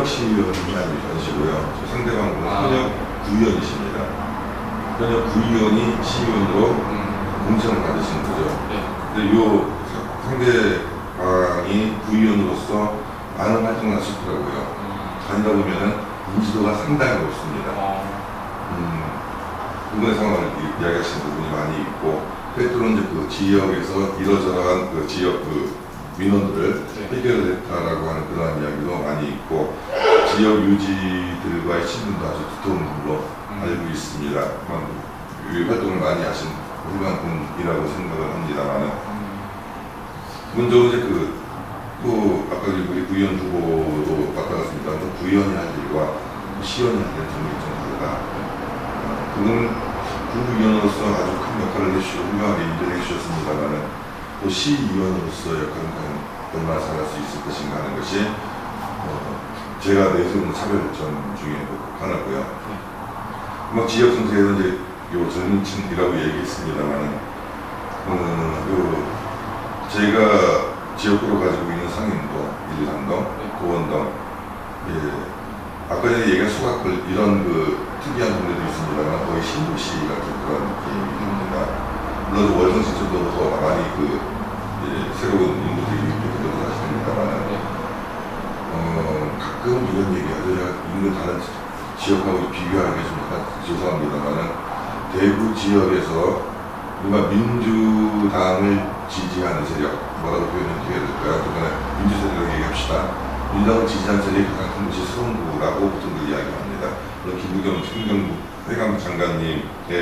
현역 시의원이 아니시고요. 상대방은 현역 구의원이십니다. 현역 구의원이 시의원으로 공천을 받으시는 거죠. 근데 요 상대방이 구의원으로서 많은 활동을 하셨더라고요. 다니다 보면은 인지도가 상당히 높습니다. 그분의 상황을 이야기하시는 부분이 많이 있고, 때때로 이제 그 지역에서 이러저러한 그 지역 그 민원들을 해결을 했다라고 하는 그러한 이야기도 많이 있고, 지역 유지들과의 친분도 아주 두터운 분으로 알고 있습니다. 활동을 많이 하신 훌륭한 분이라고 생각을 합니다만은, 기본적으로 이제 아까 우리 구의원 후보도 왔다 갔습니다. 구의원이 할 일과 시의원이 할 일은 좀 다르다. 그분은 구의원으로서 아주 큰 역할을 해주시고 훌륭하게 일을 해주셨습니다만은, 또 시의원으로서 역할은 얼마나 잘할 수 있을 것인가 하는 것이 제가 내세우는 차별점 중에 하나고요. 지역 정세에는 이제 젊은 층이라고 얘기했습니다만은, 제가 지역구로 가지고 있는 상인동, 일산동, 도원동, 아까 전에 얘기한 소각골 이런 특이한 동네도 있습니다만 거의 신도시 같은 그런 느낌입니다. 물론 월성 신촌도 더 많이 새로운 인물들이 들어서 하십니다만 가끔 이런 얘기하죠. 제가 있는 다른 지역하고 비교하는 게 좀 죄송합니다만 대구 지역에서 누가 민주당을 지지하는 세력, 뭐라고 표현해야 될까요? 민주 세력을 얘기합시다. 민주당을 지지하는 세력이 가장 큰 것이 수성구라고 보통들 이야기합니다. 물론 김부겸 행정부 회감 장관님의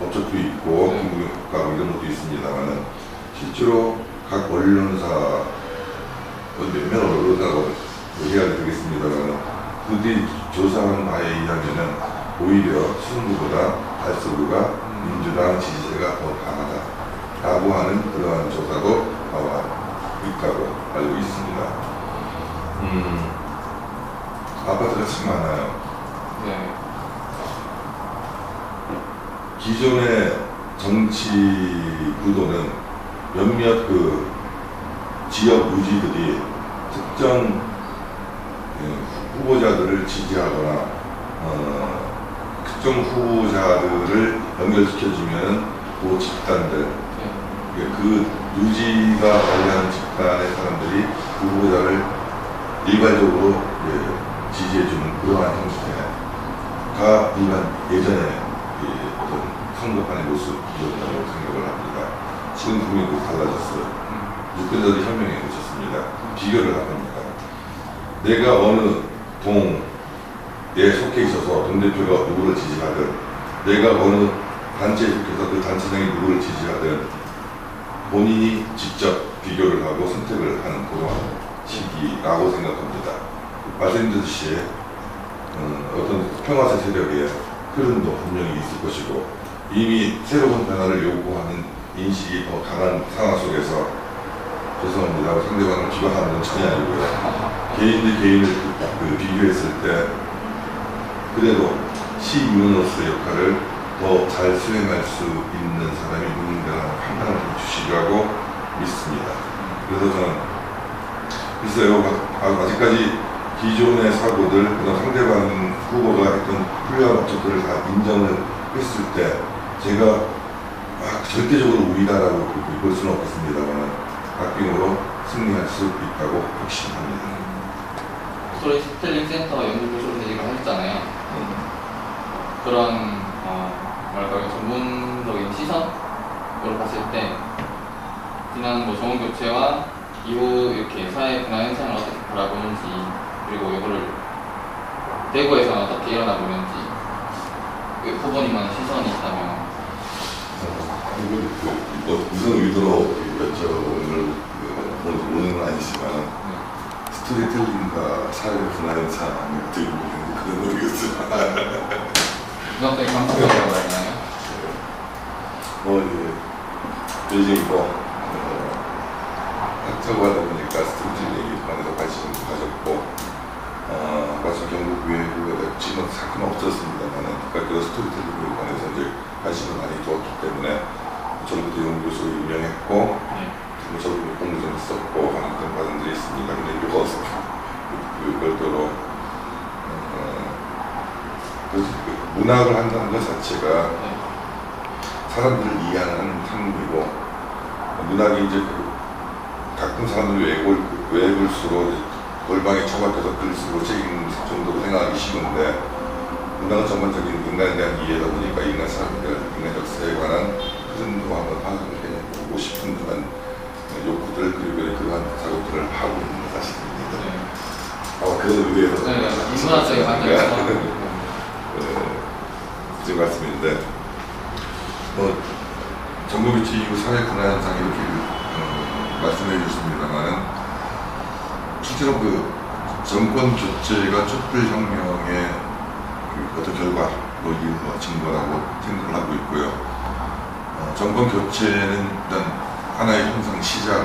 업적도 있고 김부겸하고 이런 것도 있습니다만은 실제로 각 언론사 몇몇 언론사라고 해야 되겠습니다만은 그들이 조사하는 바에 의하면은 오히려 수성구보다 달서구가 민주당 지지세가 더 강하다라고 하는 그러한 조사도 나와 있다고 알고 있습니다. 아파트가 참 많아요. 기존의 정치 구도는 몇몇 지역 유지들이 특정 후보자들을 지지하거나 특정 후보자들을 연결시켜주면 그 집단들, 그 유지가 관리하는 집단의 사람들이 그 후보자를 일괄적으로 지지해주는 그러한 형태가 예전에 어떤 선거판의 모습이었다고 생각을 합니다. 지금 분명히 달라졌어요. 유권자들이 혁명해 오셨습니다. 비교를 합니다. 내가 어느 동에 속해 있어서 동대표가 누구를 지지하든, 내가 어느 단체에 속해서 그 단체장이 누구를 지지하든 본인이 직접 비교를 하고 선택을 하는 그런 시기라고 생각합니다. 말씀드렸듯이 어떤 평화세 세력의 흐름도 분명히 있을 것이고, 이미 새로운 변화를 요구하는 인식이 더 강한 상황 속에서, 죄송합니다. 상대방을 비방하는 건 전혀 아니고요. 개인들 개인을 비교했을 때 그래도 시의원으로서의 역할을 더 잘 수행할 수 있는 사람이 누군가 판단을 주시라고 믿습니다. 그래서 저는 글쎄요, 아직까지 기존의 사고들, 그다음 상대방 후보가 했던 훌륭한 업적들을 다 인정을 했을 때 제가 절대적으로 우위다라고 볼 수는 없겠습니다만 박빙으로 승리할 수 있다고 확신합니다. 스토리텔링 센터 연구소에서 얘기를 하셨잖아요. 그런 전문적인 시선으로 봤을 때 지난 정원교체와 이후 이렇게 사회 분화 현상을 어떻게 바라보는지, 그리고 이거를 대구에서는 어떻게 일어나고 있는지 후보님만의 시선이 있다면. 무슨 의도로 여쭤보는 건 아니지만 스토리텔링과 사회 분화 현상이 어떻게 보는지 그건 모르겠어요. 중학생이 감수적이라고 하나요? 요즘 학자고 하다 보니까 스토리텔링에 관해서 관심을 가졌고, 마침 경북교회가 지금 사건은 없었습니다만 그 스토리텔링에 관해서 이제 관심을 많이 두었기 때문에 저부터 연구소에 유명했고, 저도 공부 좀 했었고 하는 그런 과정들이 있습니다. 근데 이거 별도로 그 문학을 한다는 것 자체가 네. 사람들을 이해하는 학문이고, 문학이 이제 가끔 사람들이 외골수로 골방에 처박혀서 글쓰고 책임 정도로 생각하기 쉬운데, 문학은 전반적인 인간에 대한 이해다 보니까 인간 사람들, 인간적 세에 관한 흐름도 한번 파악을 해보고 싶은 그런 욕구들, 그리고 그러한 작업들을 하고 있는 사실입니다. 네. 그래서 의외로 인문학적인 관점에서 그 말씀인데, 정보교체 이후 사회 변화 현상 이렇게 말씀해 주셨습니다만은, 실제로 그 정권 교체가 촛불혁명의 어떤 결과로 이루어진 증거라고 생각을 하고 있고요. 정권 교체는 일단 하나의 형상 시작인데,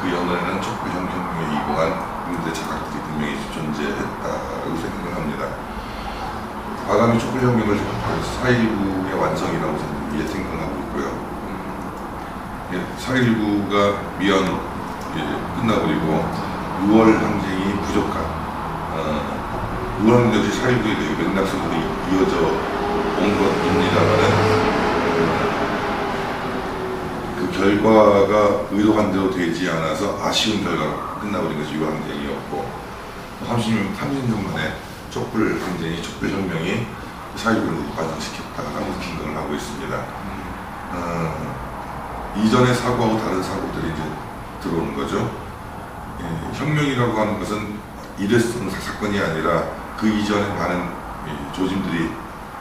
그 연원에는 촛불혁명에 이거한 국민들의 자각들이 분명히 존재했다고 생각을 합니다. 과감히 촛불혁명을 4.19의 완성이라고 저는 생각을 하고 있고요. 4.19가 미완 끝나버리고 6월 항쟁이 부족한 6월 항쟁 역시 4.19의 맥락 속으로 이어져 온 것입니다만은 그 결과가 의도한 대로 되지 않아서 아쉬운 결과가 끝나버린 것이 6월 항쟁이었고, 30년 만에 촛불 항쟁이, 촛불혁명이 4.19를 완성시켰다라고 생각을 하고 있습니다. 이전의 사고하고 다른 사고들이 이제 들어오는 거죠. 혁명이라고 하는 것은 일회성 사건이 아니라 그 이전에 많은 조짐들이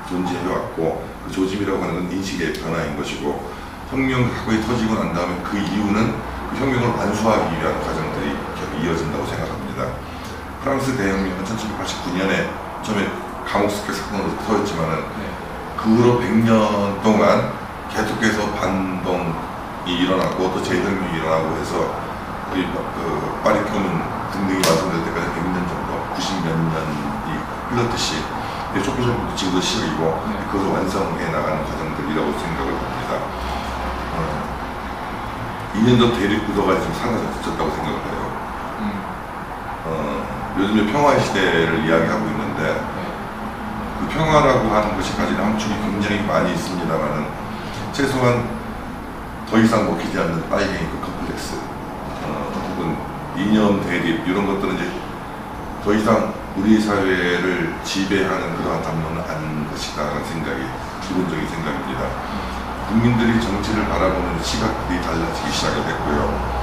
존재해왔고, 그 조짐이라고 하는 건 인식의 변화인 것이고, 혁명 사건이 터지고 난 다음에 그 이후는 그 혁명을 완수하기 위한 과정들이 계속 이어진다고 생각합니다. 프랑스 대혁명은 1789년에 처음에 감옥습격 사건으로 터졌지만은 그 후로 100년 동안 계속해서 반동이 일어나고 또 재혁명이 일어나고 해서 그 파리 교문 등등이 완성될 때까지 100년 정도, 90몇 년이 흘렀듯이 촛불혁명도 지금도 시작이고 그것을 완성해 나가는 과정들이라고 생각을 합니다. 2년 전 대립구도가 지금 사라졌다고 생각을 해요. 요즘에 평화의 시대를 이야기하고 있는데, 그 평화라고 하는 것이 가지는 함축이 굉장히 많이 있습니다만은, 최소한 더 이상 먹히지 않는 빨갱이 그 컴플렉스, 혹은 이념 대립, 이런 것들은 이제 더 이상 우리 사회를 지배하는 그러한 담론은 아닌 것이다 라는 생각이 기본적인 생각입니다. 국민들이 정치를 바라보는 시각들이 달라지기 시작했고요.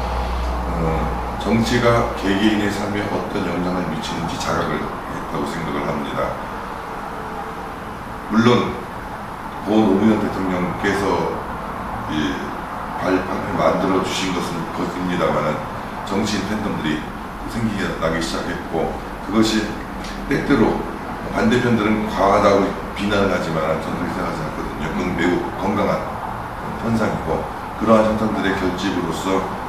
정치가 개개인의 삶에 어떤 영향을 미치는지 자각을 했다고 생각을 합니다. 물론 고 노무현 대통령께서 발판을 만들어 주신 것은 것입니다만은 정치인 팬덤들이 생기기 시작했고, 그것이 때때로 반대편들은 과하다고 비난을 하지만 저는 그렇게 생각하지 않거든요. 그건 매우 건강한 현상이고, 그러한 현상들의 결집으로써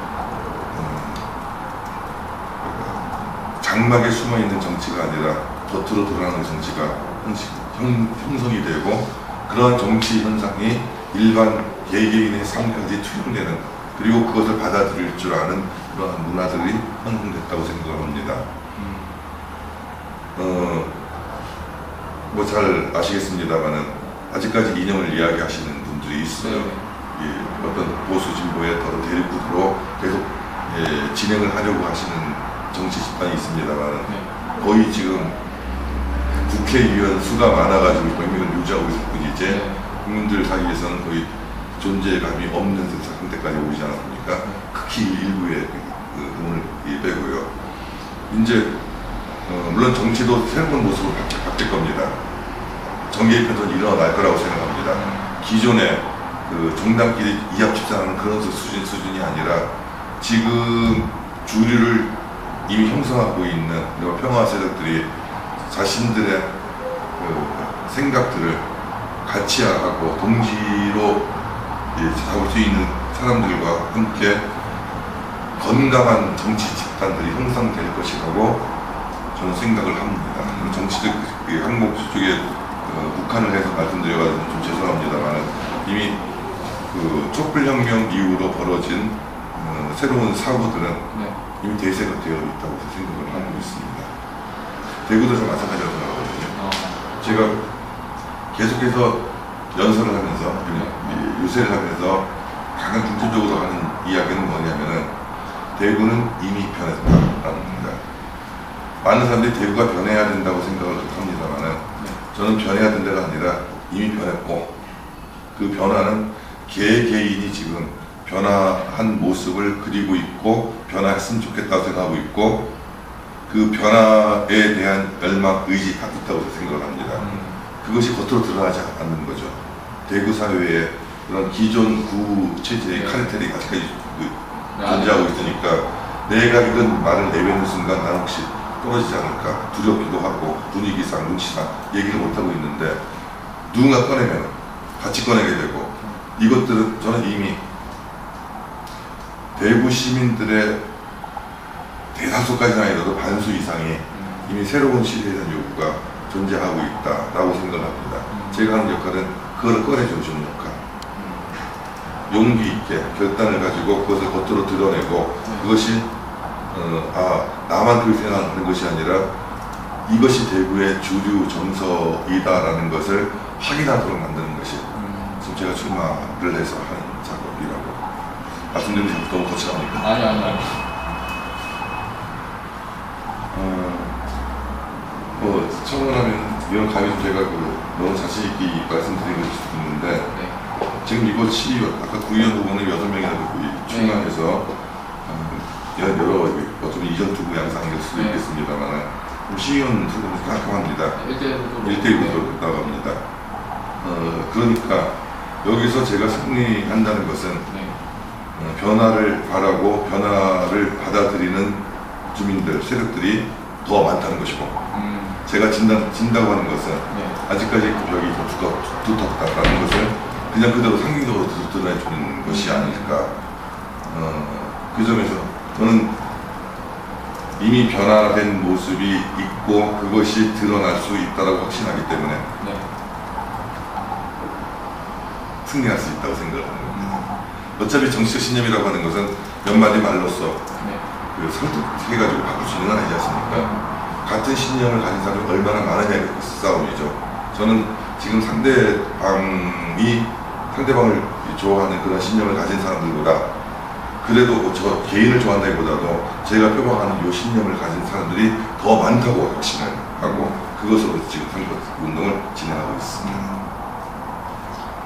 장막에 숨어있는 정치가 아니라 겉으로 드러나는 정치가 형성이 되고, 그러한 정치 현상이 일반 개개인의 삶까지 투영되는, 그리고 그것을 받아들일 줄 아는 그러한 문화들이 형성됐다고 생각을 합니다. 뭐 잘 아시겠습니다만은 아직까지 이념을 이야기하시는 분들이 있어요. 어떤 보수 진보의 더러 대립구도로 계속 진행을 하려고 하시는 정치 집단이 있습니다만, 거의 지금 국회의원 수가 많아가지고 병력을 유지하고 있을 뿐이지 국민들 사이에서는 거의 존재감이 없는 상태까지 오지 않았습니까? 극히 일부의 의문을 빼고요. 이제 물론 정치도 새로운 모습으로 바뀔 겁니다. 정계의 편전이 일어날 거라고 생각합니다. 기존의 그 정당끼리 이합집산하는 그런 수준이 아니라 지금 주류를 이미 형성하고 있는 평화 세력들이 자신들의 그 생각들을 가치화하고 동지로 잡을 수 있는 사람들과 함께 건강한 정치 집단들이 형성될 것이라고 저는 생각을 합니다. 정치적 항목 쪽에 북한을 해서 말씀드려가지고 좀 죄송합니다만, 이미 그 촛불혁명 이후로 벌어진 새로운 사고들은 이미 대세가 되어 있다고 생각을 하고 있습니다. 대구도 좀 마찬가지라고 생각하거든요. 제가 계속해서 연설을 하면서 유세를 하면서 가장 중점적으로 하는 이야기는 뭐냐면은 대구는 이미 변했다라는 겁니다. 많은 사람들이 대구가 변해야 된다고 생각을 합니다만은 저는 변해야 된다가 아니라 이미 변했고 그 변화는 개개인이 지금 변화한 모습을 그리고 있고 변화했으면 좋겠다고 생각하고 있고 그 변화에 대한 열망, 의지가 있다고 생각을 합니다. 그것이 겉으로 드러나지 않는 거죠. 대구 사회에 그런 기존 구 체제의 카르텔이 아직까지 존재하고 있으니까 내가 이런 말을 내뱉는 순간 나는 혹시 떨어지지 않을까 두렵기도 하고 분위기상 눈치상 얘기를 못하고 있는데 누군가 꺼내면 같이 꺼내게 되고 이것들은 저는 이미 대구 시민들의 대다수까지는 아니라도 반수 이상이 이미 새로운 시대에 대한 요구가 존재하고 있다라고 생각합니다. 제가 하는 역할은 그걸 꺼내주는 역할. 용기 있게 결단을 가지고 그것을 겉으로 드러내고 그것이 나만 그렇게 생각하는 것이 아니라 이것이 대구의 주류 정서이다라는 것을 확인하도록 만드는 것이 지금 제가 출마를 해서 하는 작업이라고 말씀드리면 너무 거창합니까? 아니. 처음으로 하면 이런 감히 제가 너무 자신있게 말씀드리고 싶은데 지금 이곳이 아까 구의원 후보는 6명이나 출마해서 여러 어쩌면 이전 투구 양상일 수도 있겠습니다만 시의원 후보는 깜깜합니다. 1대1 구도로 나갑니다. 그러니까 여기서 제가 승리한다는 것은 변화를 바라고 변화를 받아들이는 주민들, 세력들이 더 많다는 것이고 제가 진다고 하는 것은 아직까지 그 벽이 더 두텁다라는 것을 그냥 그대로 상징적으로 드러내주는 것이 아닐까. 그 점에서 저는 이미 변화된 모습이 있고 그것이 드러날 수 있다고 확신하기 때문에 승리할 수 있다고 생각하는 겁니다. 어차피 정치적 신념이라고 하는 것은 몇 마디 말로써 설득해가지고 바꿀 수 있는 건 아니지 않습니까? 같은 신념을 가진 사람이 얼마나 많으냐의 싸움이죠. 저는 지금 상대방을 좋아하는 그런 신념을 가진 사람들보다 그래도 저 개인을 좋아한다기보다도 제가 표방하는 이 신념을 가진 사람들이 더 많다고 확신을 하고 그것으로 지금 선거 운동을 진행하고 있습니다.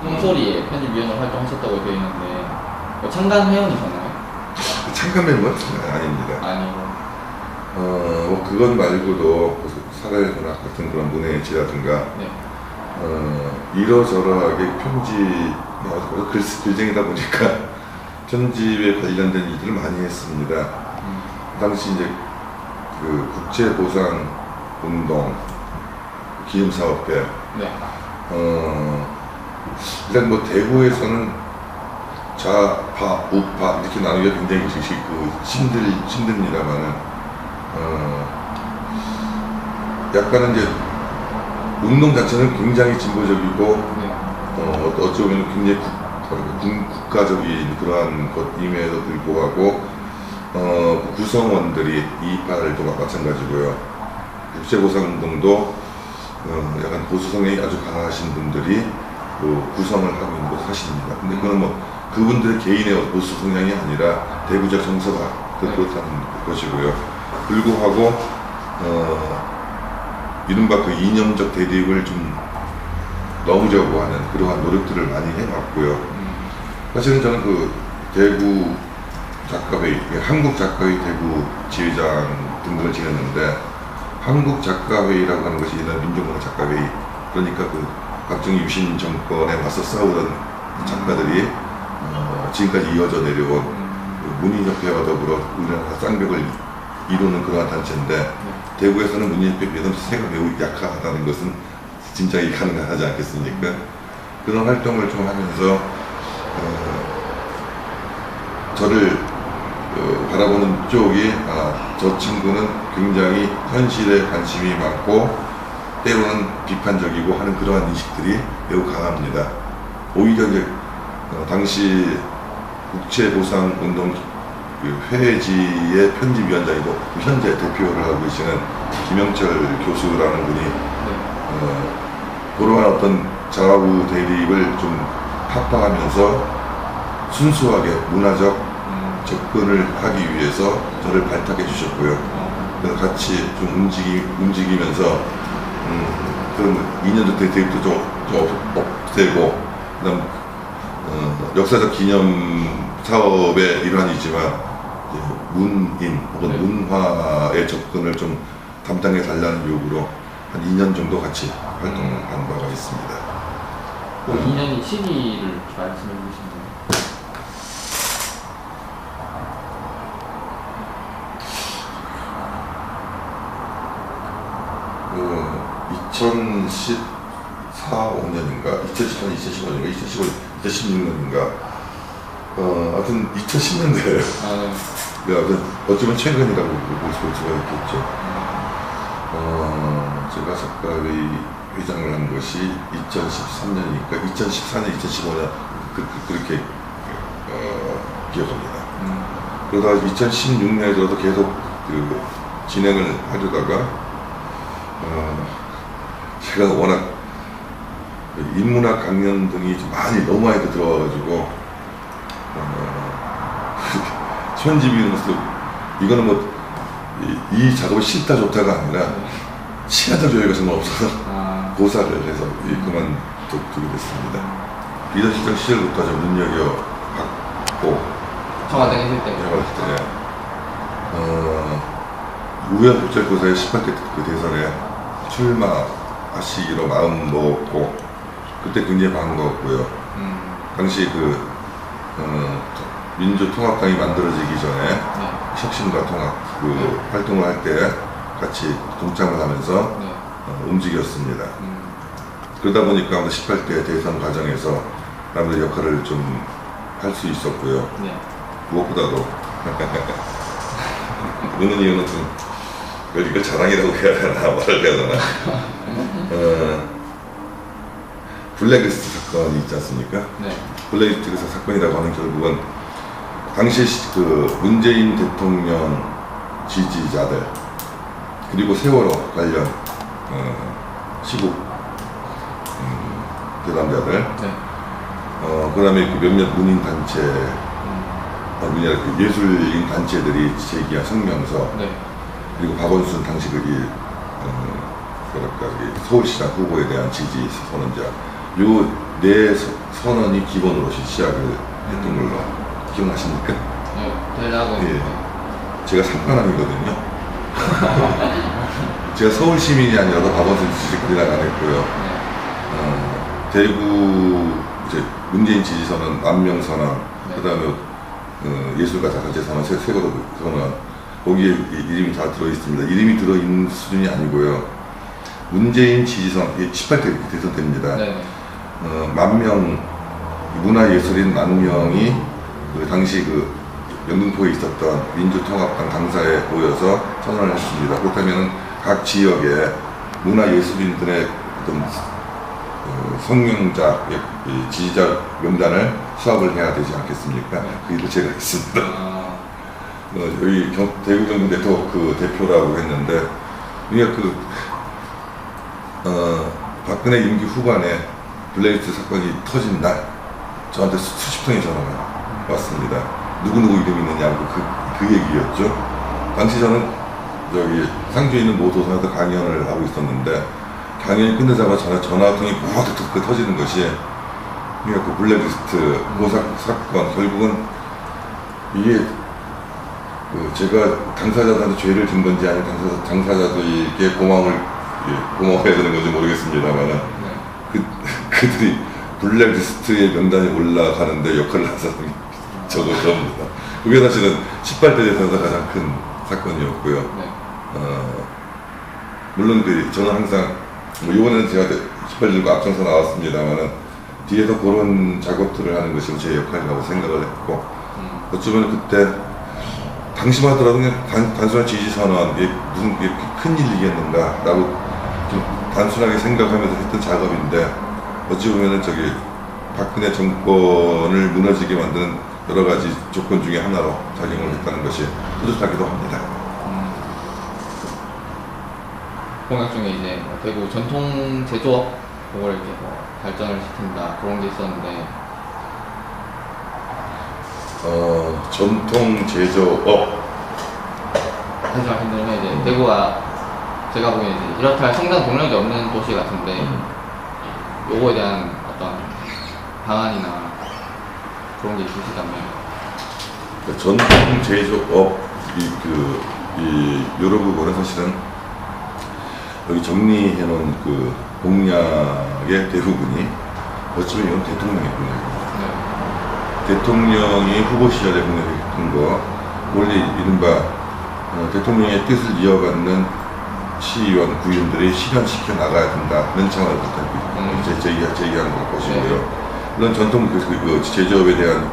홍소리에 편집위원으로 활동하셨다고 되어 있는데 창단 회원이셨나요? 창간 멤버는 아닙니다. 아니요. 그건 말고도 사회문학 같은 그런 문해지라든가 이러저러하게 편집, 글쟁이다 보니까 편집에 관련된 일들을 많이 했습니다. 당시 이제 그 국제보상 운동, 기금사업회, 일단 뭐 대구에서는 좌파, 우파 이렇게 나누기가 굉장히 힘듭니다만은 약간은 이제 운동 자체는 굉장히 진보적이고 어찌 보면 굉장히 국가적인 그러한 것임에도 불구하고 구성원들이 이파들도 마찬가지고요. 국제보상운동도 약간 보수 성향이 아주 강하신 분들이 구성을 하고 있는 것을 사실입니다. 근데 그건 뭐 그분들의 개인의 보수 성향이 아니라 대구적 정서가 그렇다는 것이고요. 불구하고 이른바 그 이념적 대립을 좀 넘으려고 하는 그러한 노력들을 많이 해왔고요. 사실은 저는 그 대구 작가회의, 한국 작가회의 대구 지회장 등등을 지냈는데 한국 작가회의라고 하는 것이 옛날 민족문화 작가회의, 그러니까 그 박정희 유신 정권에 맞서 싸우던 작가들이 지금까지 이어져 내려온 문인협회와 더불어 우리나라 쌍벽을 이루는 그러한 단체인데 대구에서는 문인협회 매듭세가 매우 약하다는 것은 짐작이 가능하지 않겠습니까? 그런 활동을 좀 하면서 저를 바라보는 쪽이 저 친구는 굉장히 현실에 관심이 많고 때로는 비판적이고 하는 그러한 인식들이 매우 강합니다. 오히려 이제 당시 국제보상운동 회지의 편집위원장이고 현재 대표를 하고 계시는 김영철 교수라는 분이 그러한 어떤 좌우 대립을 좀 합방하면서 순수하게 문화적 접근을 하기 위해서 저를 발탁해 주셨고요. 그래서 같이 좀 움직이면서 그런 2년 전 대립도 좀 없애고, 그다음 역사적 기념 사업의 일환이지만 문인 혹은 문화의 접근을 좀 담당해 달라는 요구로 한 2년 정도 같이 활동을 한 바가 있습니다. 2년이 시기를 말씀해 주시면 2014, 5년인가? 2014년, 2015년인가? 2016년인가? 하여튼 2010년대예요. 어쩌면 최근이라고 볼 수가 있겠죠. 제가 작가회의 회장을 한 것이 2013년이니까 2014년, 2015년 그렇게 기억합니다. 그러다가 2016년에 들어도 계속 진행을 하려다가 제가 워낙 인문학 강연 등이 너무 많이 들어와가지고 편집인으로서 이거는 뭐 이 작업이 싫다 좋다가 아니라 시간적 여유가 정말 없어서 고사를 해서 그만두게 됐습니다. 리더시장 시절부터 좀 눈여겨봤고 청와대 했을 때 우여곡절고사의 18대 그 대선에 출마하시기로 마음 먹었고 그때 굉장히 반가웠고요. 당시 민주통합당이 만들어지기 전에 혁신과 통합 활동을 할 때 같이 동참을 하면서 움직였습니다. 그러다 보니까 18대 대선 과정에서 나름의 역할을 좀 할 수 있었고요. 무엇보다도 그러는 이유는 좀 이걸 자랑이라고 해야 되나 말을 해야 되나 블랙리스트 사건이 있지 않습니까? 블랙리스트 사건이라고 하는 결국은 당시 문재인 대통령 지지자들 그리고 세월호 관련 시국 대담자들 그 다음에 몇몇 문인 단체 예술인 단체들이 제기한 성명서 그리고 박원순 당시 서울시장 후보에 대한 지지 선언자 요 네 선언이 기본으로 시작을 했던 걸로 기억나십니까? 예. 제가 상관함이거든요. 제가 서울 시민이 아니라도 박원순 지지까지는 안 했고요. 대구 이제 문재인 지지 선언, 만명 선언, 그다음에 예술가 자산제 선언, 세월호 선언 거기에 이름이 다 들어 있습니다. 이름이 들어 있는 수준이 아니고요. 문재인 지지 선언 18대 대선 때입니다. 10,000명 문화예술인 10,000명이 당시 영등포에 있었던 민주통합당 당사에 모여서 선언을 했습니다. 그렇다면 각 지역의 문화예술인들의 어떤 성명자, 지지자 명단을 수합을 해야 되지 않겠습니까? 그 일을 제가 했습니다. 여기 대구 경북 네트워크 대표라고 했는데, 그러니까 박근혜 임기 후반에 블랙리스트 사건이 터진 날 저한테 수십 통의 전화가 왔습니다. 누구누구 이름이 있느냐고 그 얘기였죠. 당시 저는 여기 상주에 있는 모 도서관에서 강연을 하고 있었는데 강연이 끝나자마자 전화 한 통이 막 터지는 것이 그러니까 블랙리스트 사건 결국은 이게 제가 당사자들한테 죄를 진 건지 아니면 당사자들에게 고마워해야 되는 건지 모르겠습니다만은 그들이 블랙리스트의 명단에 올라가는데 역할을 한 사람이 저도 저입니다. 그게 사실은 18대 대선에서 가장 큰 사건이었고요. 물론 저는 항상 이번에는 제가 18대 들고 앞장서 나왔습니다만은 뒤에서 그런 작업들을 하는 것이 제 역할이라고 생각을 했고 어쩌면 그때 당시만 하더라도 그냥 단순한 지지선언 무슨 큰 일이겠는가 라고 좀 단순하게 생각하면서 했던 작업인데 어찌 보면은 박근혜 정권을 무너지게 만드는 여러 가지 조건 중에 하나로 작용을 했다는 것이 뿌듯하기도 합니다. 공약 중에 이제 대구 전통 제조업 그걸 이렇게 뭐 발전을 시킨다 그런 게 있었는데 전통 제조업. 다시 말씀드리면 이제 대구가 제가 보기엔 이제 이렇게 할 성장 동력이 없는 도시 같은데 요거에 대한 어떤 방안이나 그런 게 있으시다면 전통 제조업 여러 부분은 사실은 여기 정리해 놓은 그 공약의 대부분이 어쩌면 이건 대통령의 공약입니다. 네. 대통령이 후보 시절에 공약했던 거, 원래 이른바 대통령의 뜻을 이어받는 시의원, 구의원들이 실현시켜 나가야 된다는 차원을 제기한 것이고요. 물론 전통 그 제조업에 대한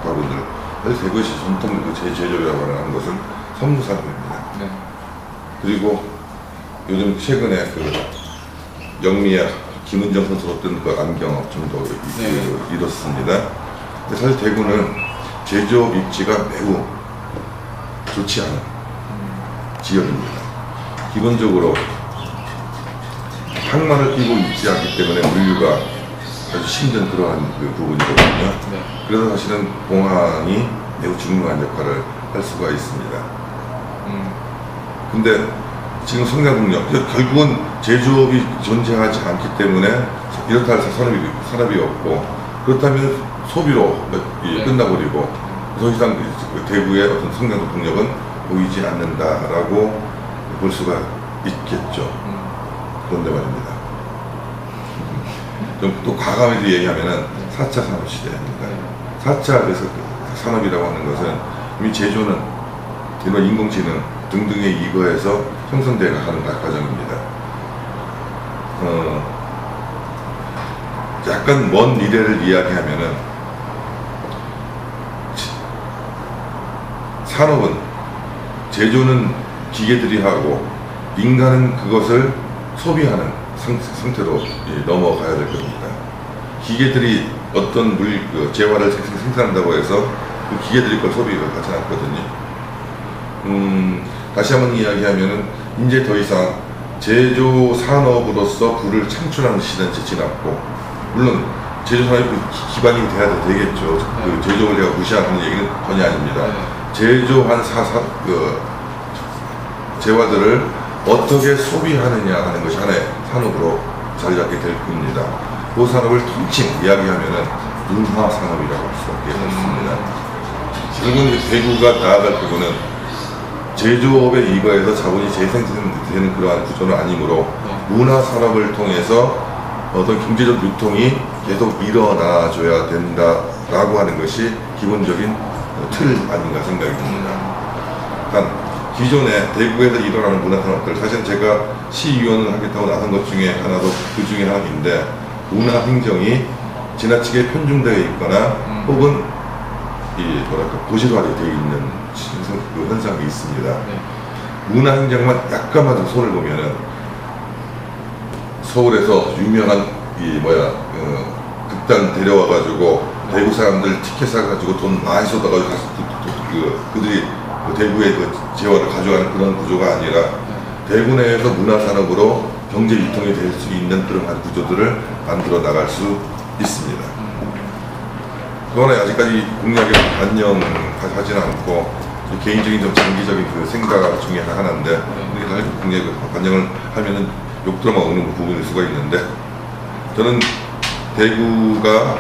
부분들, 대구에서 전통 그 제조업이라고 하는 것은 선무산업입니다. 네. 그리고 요즘 최근에 그 영미야 김은정 선수로 뜬 그 안경업 정도 이렇습니다. 근데 사실 대구는 제조업 입지가 매우 좋지 않은 지역입니다. 기본적으로 항만을 끼고 있지 않기 때문에 물류가 아주 힘든 그러한 그 부분이거든요. 네. 그래서 사실은 공항이 매우 중요한 역할을 할 수가 있습니다. 근데 지금 성장 동력, 결국은 제조업이 존재하지 않기 때문에 이렇다 해서 산업이 없고, 그렇다면 소비로 네. 끝나버리고 더 이상 대구의 어떤 성장 동력은 보이지 않는다라고 볼 수가 있겠죠. 그런데 말입니다. 좀 또 과감히 얘기하면은 4차 산업 시대입니다. 4차 그래서 산업이라고 하는 것은 이미 제조는 이런 인공지능 등등의 이거에서 형성되어 가는 과정입니다. 약간 먼 미래를 이야기하면은 산업은 제조는 기계들이 하고 인간은 그것을 소비하는 상태로 넘어가야 될 겁니다. 기계들이 어떤 재화를 생산한다고 해서 그 기계들이 그걸 소비가 하지 않거든요. 다시 한번 이야기하면은 이제 더 이상 제조 산업으로서 부를 창출하는 시대는 지났고, 물론 제조 산업이 기반이 돼야 되겠죠. 그 제조업을 제가 무시하는 얘기는 전혀 아닙니다. 제조한 재화들을 어떻게 소비하느냐 하는 것이 하나의 산업으로 자리 잡게 될 겁니다. 그 산업을 통칭 이야기하면은 문화 산업이라고 할 수밖에 없습니다. 결국은 대구가 나아갈 부분은 제조업에 이거에서 자본이 재생되는 그러한 구조는 아니므로 문화 산업을 통해서 어떤 경제적 유통이 계속 일어나줘야 된다라고 하는 것이 기본적인 틀 아닌가 생각이 듭니다. 기존에 대구에서 일어나는 문화산업들, 사실 제가 시의원을 하겠다고 나선 것 중에 하나도 그 중에 하나인데, 문화행정이 지나치게 편중되어 있거나 혹은 도시화되어 있는 그 현상이 있습니다. 문화행정만 약간만 손을 보면은 서울에서 유명한 극단 데려와가지고 대구 사람들 티켓 사가지고 돈 많이 쏟아가 그들이 대구의 그 재화를 가져가는 그런 구조가 아니라 대구 내에서 문화산업으로 경제 유통이 될 수 있는 그런 구조들을 만들어 나갈 수 있습니다. 그러나 아직까지 공약에 반영하지는 않고 개인적인 좀 장기적인 그 생각 중에 하나인데, 공약에 반영을 하면은 욕 들어먹는 부분일 수가 있는데, 저는 대구가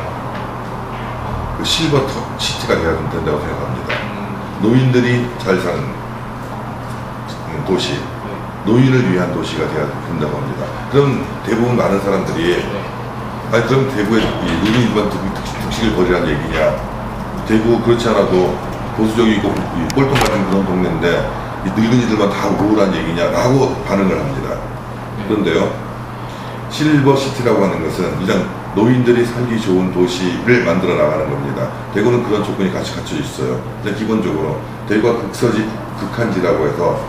그 실버 시티가 돼야 된다고 생각합니다. 노인들이 잘 사는 도시, 노인을 위한 도시가 돼야 된다고 합니다. 그럼 대부분 많은 사람들이 그럼 대구의 노인 일반 특식을 벌이라는 얘기냐, 대구 그렇지 않아도 보수적이고 꼴통 같은 그런 동네인데 늙은이들만 다 모으라는 얘기냐라고 반응을 합니다. 그런데요, 실버시티라고 하는 것은 그냥 노인들이 살기 좋은 도시를 만들어 나가는 겁니다. 대구는 그런 조건이 같이 갖춰져 있어요. 근데 기본적으로 대구가 극서지 극한지라고 해서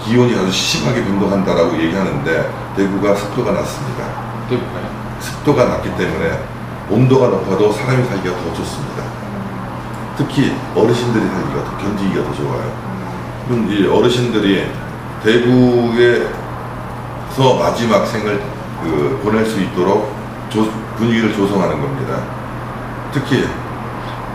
기온이 아주 심하게 변동한다라고 얘기하는데, 대구가 습도가 낮습니다. 습도가 낮기 때문에 온도가 높아도 사람이 살기가 더 좋습니다. 특히 어르신들이 살기가 더 견디기가 더 좋아요. 그럼 이 어르신들이 대구에서 마지막 생을 보낼 수 있도록 분위기를 조성하는 겁니다. 특히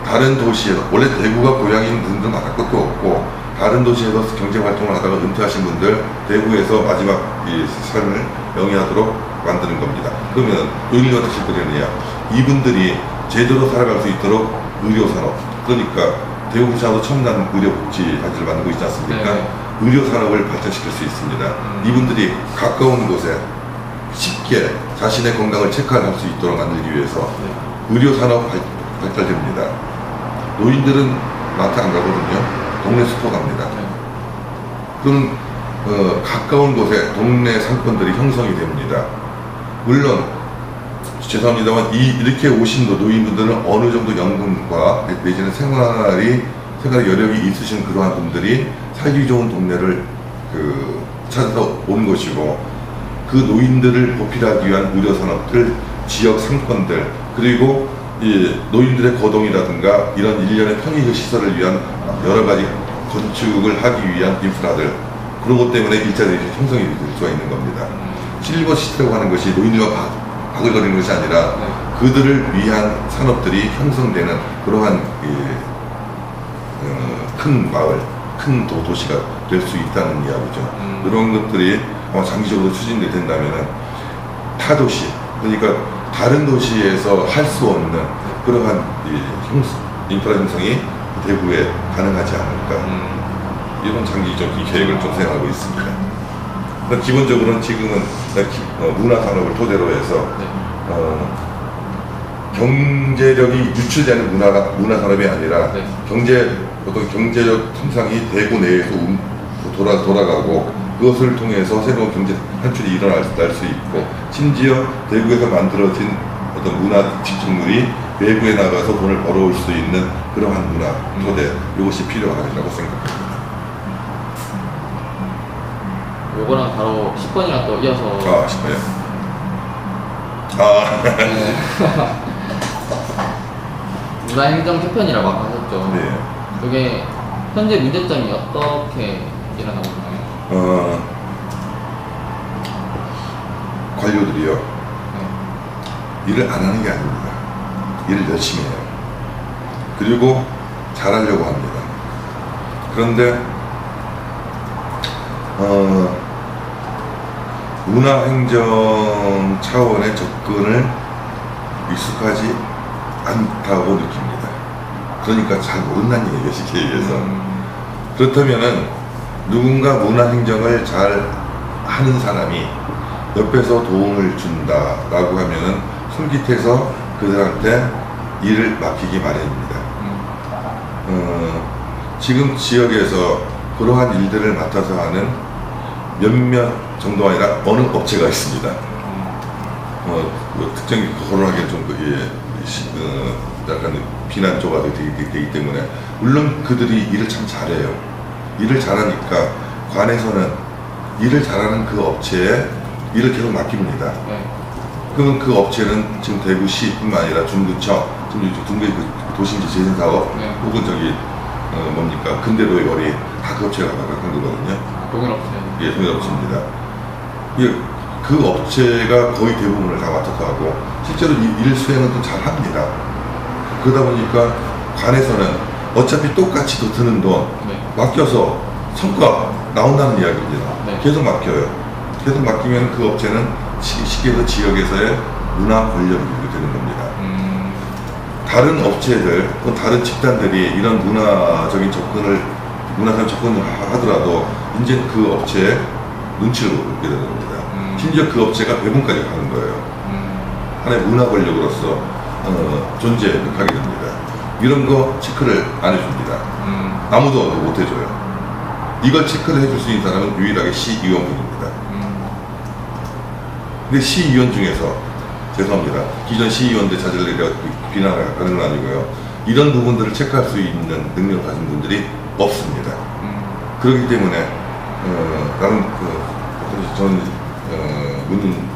다른 도시에서 원래 대구가 고향인 분들 많을 것도 없고 다른 도시에서 경제활동을 하다가 은퇴하신 분들 대구에서 마지막 이 삶을 영위하도록 만드는 겁니다. 그러면 노인들 어떻게 되느냐, 이분들이 제대로 살아갈 수 있도록 의료산업, 그러니까 대구시하고 첨단 의료복지단지를 만들고 있지 않습니까? 네. 의료산업을 발전시킬 수 있습니다. 이분들이 가까운 곳에 쉽게 자신의 건강을 체크할 수 있도록 만들기 위해서 의료산업 발달됩니다. 노인들은 마트 안 가거든요. 동네 슈퍼 갑니다. 그럼 가까운 곳에 동네 상권들이 형성이 됩니다. 물론 죄송합니다만 이렇게 오신 노인분들은 어느 정도 연금과 내지는 생활 여력이 있으신 그러한 분들이 살기 좋은 동네를 찾아서 온 것이고, 그 노인들을 보필하기 위한 의료산업들, 지역 상권들, 그리고 이 노인들의 거동이라든가 이런 일련의 편의 시설을 위한 여러 가지 건축을 하기 위한 인프라들, 그런 것 때문에 일자리가 형성이 될 수가 있는 겁니다. 실버 시티라고 하는 것이 노인들과 바글거리는 것이 아니라 그들을 위한 산업들이 형성되는 그러한 큰 마을, 큰 도시가 될 수 있다는 이야기죠. 이런 것들이 장기적으로 추진이 된다면 타 도시, 그러니까 다른 도시에서 할 수 없는 그러한 인프라 형성이 대구에 가능하지 않을까, 이런 장기적 계획을 좀 생각하고 있습니다. 기본적으로는 지금은 문화산업을 토대로 해서 경제력이 유출되는 문화산업이 아니라 어떤 경제적 통상이 대구 내에서 돌아가고, 그것을 통해서 새로운 경제 한출이 일어날 수 있고, 심지어 대구에서 만들어진 어떤 문화 집중물이 외부에 나가서 돈을 벌어올 수 있는 그러한 문화 토대, 이것이 필요하다고 생각합니다. 요거랑 바로 10번이랑 또 이어서 10번이요? 네. 문화행정 개편이라고 아까 하셨죠. 네. 그게 현재 문제점이 어떻게 일어나고 있나요? 관료들이요, 일을 안 하는 게 아닙니다. 일을 열심히 해요. 그리고 잘하려고 합니다. 그런데 문화행정 차원의 접근을 익숙하지 않다고 느낍니다. 그러니까 잘 모른다는 얘기예요, 쉽게 얘기해서. 그렇다면은 누군가 문화행정을 잘 하는 사람이 옆에서 도움을 준다라고 하면은 솔깃해서 그들한테 일을 맡기기 마련입니다. 지금 지역에서 그러한 일들을 맡아서 하는 몇몇 정도가 아니라 어느 업체가 있습니다. 특정히 거론하기는 좀 약간 비난조가 되기 때문에, 물론 그들이 일을 참 잘해요. 일을 잘하니까 관에서는 일을 잘하는 그 업체에 일을 계속 맡깁니다. 그럼 그 업체는 지금 대구시뿐만 아니라 중구청, 지금 도시인지 재생사업, 혹은 근대로의 거리, 다 그 업체가 한 거거든요. 동일업체. 예, 동일업체입니다. 그 업체가 거의 대부분을 다 맡아서 하고, 실제로 일 수행은 좀 잘 합니다. 그러다 보니까 관에서는 어차피 똑같이 또 드는 돈 맡겨서 성과 나온다는 이야기입니다. 계속 맡겨요. 계속 맡기면 그 업체는 쉽게 해서 지역에서의 문화 권력이 되는 겁니다. 다른 업체들, 다른 집단들이 이런 문화적인 접근을 하더라도 이제 그 업체에 눈치를 보게 되는 겁니다. 심지어 그 업체가 배분까지 가는 거예요. 하나의 문화 권력으로서 존재하게 됩니다. 이런 거 체크를 안 해줍니다. 아무도 못 해줘요. 이걸 체크를 해줄 수 있는 사람은 유일하게 시의원분입니다. 근데 시의원 중에서, 죄송합니다, 기존 시의원들 자질을 비난하는 건 아니고요, 이런 부분들을 체크할 수 있는 능력을 가진 분들이 없습니다. 그렇기 때문에 나는 전 문인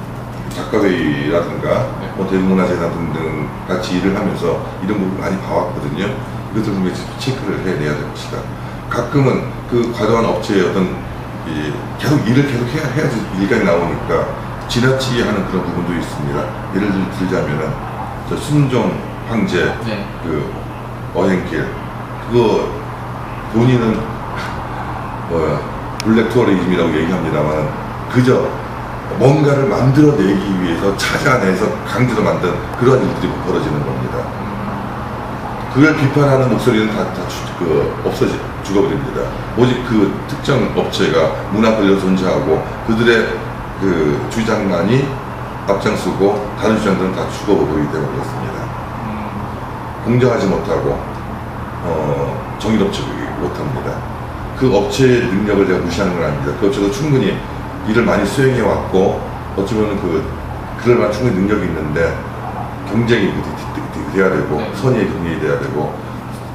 작가회의라든가 대중문화재단 등등 같이 일을 하면서 이런 부분을 많이 봐왔거든요. 이것을 분명히 체크를 해내야 될 것이다. 가끔은 그 과도한 업체의 계속 일을 계속 해야지 일감이 나오니까 지나치게 하는 그런 부분도 있습니다. 예를 들자면은 저 순종 황제 네. 그 어행길 그거 본인은 블랙 투어리즘이라고 얘기합니다만 그저 뭔가를 만들어내기 위해서 찾아내서 강제로 만든 그런 일들이 벌어지는 겁니다. 그걸 비판하는 목소리는 다 죽어버립니다. 오직 그 특정 업체가 문 앞에 존재하고 그들의 그 주장만이 앞장서고 다른 주장들은 다 죽어버리기 때문에 그렇습니다. 공정하지 못하고 정의롭지 못합니다. 그 업체의 능력을 제가 무시하는 건 아닙니다. 그 업체도 충분히 일을 많이 수행해 왔고 어쩌면 그럴 만한 충분히 능력이 있는데 경쟁이 돼야 되고 네. 선의의 경쟁이 돼야 되고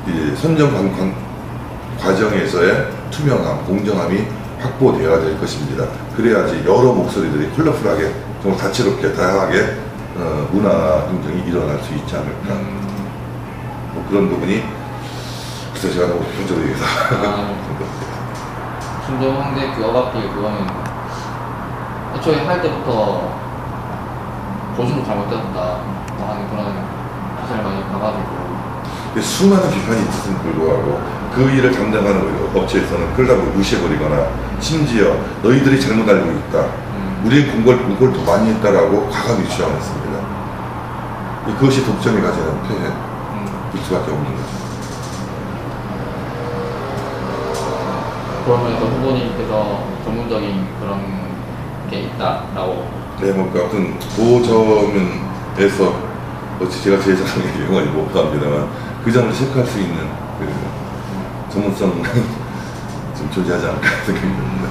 이 선정 과정에서의 투명함, 공정함이 확보되어야 될 것입니다. 그래야지 여러 목소리들이 컬러풀하게 정말 다채롭게 다양하게 문화 행정이 일어날 수 있지 않을까. 뭐 그런 부분이 글쎄 제가 너무 현저로 얘기해서 순종 황제 그 어박길 그거는 애초에 할 때부터 보증도 잘못됐다 하는 그런 기사를 많이 봐가지고 수많은 비판이 있음에도 불구하고 그 일을 담당하는 업체에서는 그러다 보니 무시해버리거나 심지어 너희들이 잘못 알고 있다. 우리는 공부를 더 많이 했다라고 과감히 주장했습니다. 그것이 독점이 가지는 폐해일 수밖에 없는 거죠. 그러면서 후보님께서 전문적인 그런 게 있다라고. 네, 뭐 아무튼 그 점에서 제가 제 자랑의 영원히 못 갑니다만 그 점을 체크할 수 있는 그 전문성 좀 존재하지 않을까 생각이 듭니다.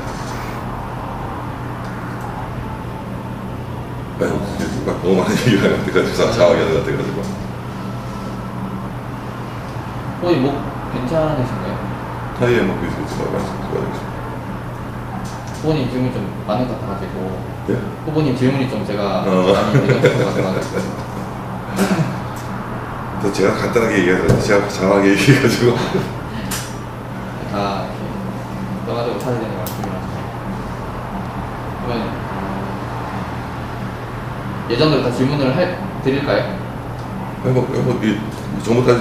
너무 많은 얘기가 나가지고 상황이 안 돼가지고. 후보님 목 괜찮으신가요? 사이에 먹고 있을지 말고 후보님 질문 좀 많은 것 같아가지고 네? 후보님 질문이 좀 제가 많이 드렸던 것 같아가지고 또 제가 간단하게 얘기해서 제가 장하게 얘기해가지고 다 이렇게 떠가지고 사야 되는 말씀이라서 그러면 예전대로 다 질문을 드릴까요? 정보 따지